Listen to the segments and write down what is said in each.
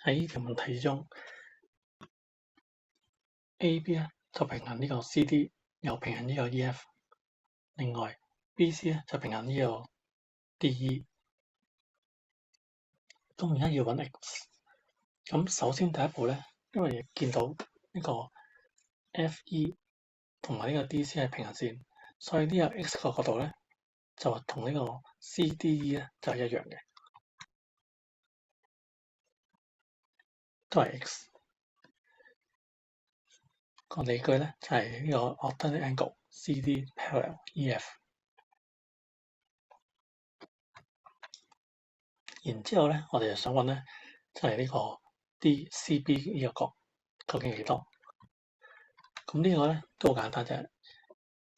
喺呢條問題之中 ，AB 咧就平衡呢個 CD， 又平衡呢個 EF。另外 BC 咧就平衡呢個 DE。咁而家要揾 X。咁首先第一步咧，因為見到呢個 FE 同埋呢個 DC 係平行線，所以呢個 X 個角度咧就同呢個 CDE 咧就係一樣嘅，都係 X。個理據咧就係呢個 alternate angle CD parallel EF。然之後咧，我哋就想揾咧，就係呢個 DCB 呢個角究竟係幾多？咁呢個咧都好簡單啫。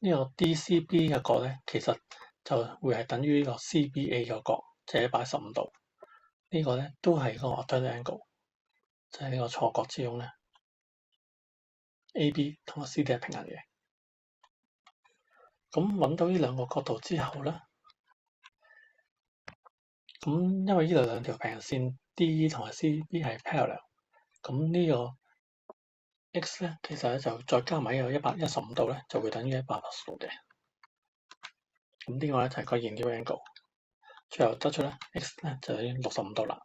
呢個 DCB 嘅角咧，其實就會係等於呢個 CBA 嘅角，即係115度。呢個咧都係個 alternate angle，就係呢個錯角之中咧 AB 同個 CD 係平行嘅。咁揾到呢兩個角度之後咧，咁因為呢度兩條平行線 DE 同埋 CB 係 parallel，咁呢個 X 咧其實咧就再加埋呢個115度咧，就會等於180度嘅。咁呢個咧就係個 angle，最後得出咧 X 咧就等於65度啦。